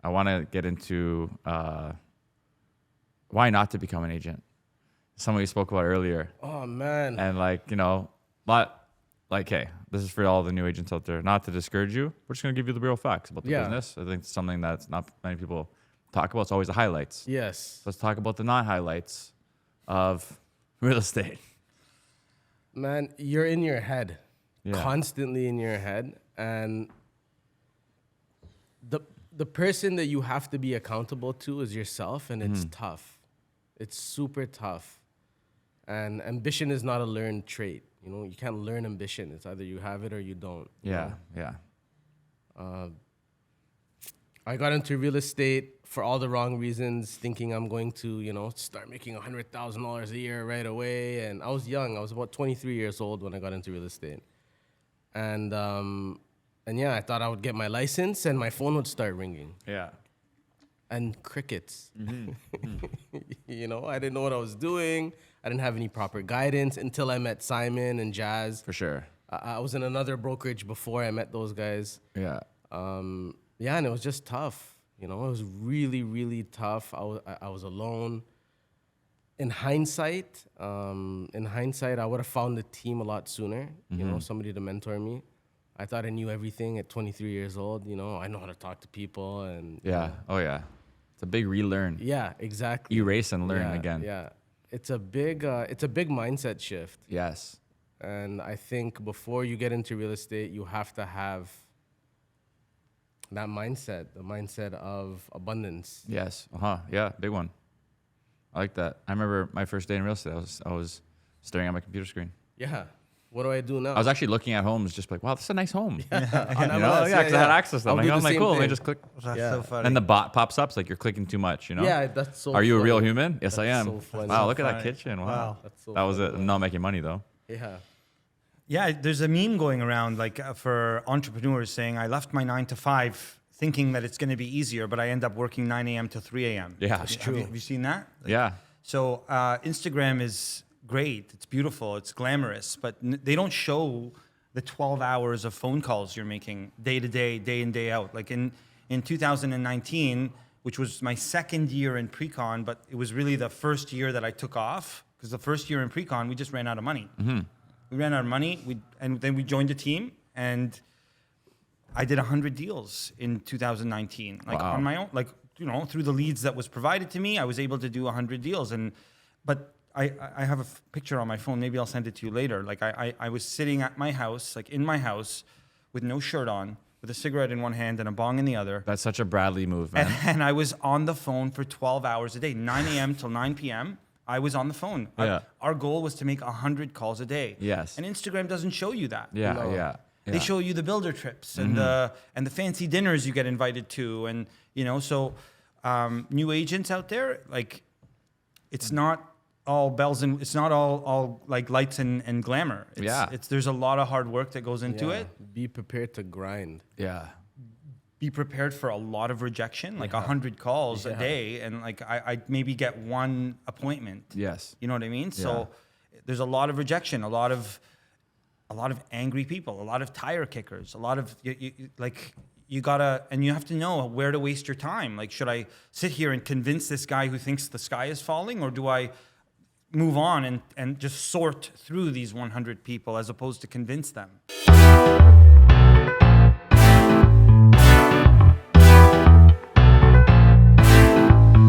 I want to get into why not to become an agent. Something we spoke about earlier. Oh man. And hey, this is for all the new agents out there. Not to discourage you, we're just gonna give you the real facts about the business. I think it's something that's not many people talk about. It's always the highlights. Yes. Let's talk about the non-highlights of real estate. Man, you're in your head, Yeah. constantly in your head, and the person that you have to be accountable to is yourself, and it's tough. It's super tough. And ambition is not a learned trait. You know, you can't learn ambition. It's either you have it or you don't. Yeah, you know? yeah. I got into real estate for all the wrong reasons, thinking I'm going to, start making $100,000 a year right away. And I was young. I was about 23 years old when I got into real estate. And yeah, I thought I would get my license and my phone would start ringing. Yeah. And crickets. I didn't know what I was doing. I didn't have any proper guidance until I met Simon and Jazz. For sure. I was in another brokerage before I met those guys. Yeah. Yeah, and it was just tough. It was really, really tough. I was alone. In hindsight, I would have found a team a lot sooner. Somebody to mentor me. I thought I knew everything at 23 years old. I know how to talk to people and. Yeah. Oh yeah. It's a big relearn. Yeah, exactly. Erase and learn again. Yeah, it's a big mindset shift. Yes. And I think before you get into real estate, you have to have that mindset, the mindset of abundance. Yes. Yeah. Big one. I like that. I remember my first day in real estate. I was staring at my computer screen. Yeah. What do I do now? I was actually looking at homes, just like, wow, this is a nice home. Yeah. Because I had access to them. I'm like, cool. Let me just click. That's so funny. And the bot pops up. It's like you're clicking too much. Yeah, that's so. Are you funny. a real human? Yes, I am. So funny. Wow, So look at that funny. kitchen. Wow. That's so That was funny. it. I'm not making money though. Yeah. Yeah, there's a meme going around for entrepreneurs saying, I left my 9 to 5 thinking that it's going to be easier, but I end up working 9 a.m. to 3 a.m. Yeah. That's true. Have you seen that? Yeah. So Instagram is great. It's beautiful. It's glamorous, but they don't show the 12 hours of phone calls you're making day to day, day in, day out. Like in 2019, which was my second year in pre-con, but it was really the first year that I took off, because the first year in pre-con, we just ran out of money. Mm-hmm. We ran out of money, and then we joined a team, and I did 100 deals in 2019. On my own, through the leads that was provided to me, I was able to do 100 deals. But I have a picture on my phone. Maybe I'll send it to you later. I was sitting at my house, in my house, with no shirt on, with a cigarette in one hand and a bong in the other. That's such a Bradley move, man. And I was on the phone for 12 hours a day, 9 a.m. till 9 p.m. I was on the phone. Yeah. Our goal was to make 100 calls a day. Yes. And Instagram doesn't show you that. Yeah. They show you the builder trips and the fancy dinners you get invited to, and so new agents out there, it's not all bells and it's not all like lights and glamour. There's a lot of hard work that goes into it. Be prepared to grind. Yeah. Be prepared for a lot of rejection, 100 calls a day, and I maybe get one appointment. Yes. You know what I mean? Yeah. So there's a lot of rejection, a lot of angry people, a lot of tire kickers, a lot of you gotta, and you have to know where to waste your time. Should I sit here and convince this guy who thinks the sky is falling, or do I move on and just sort through these 100 people as opposed to convince them?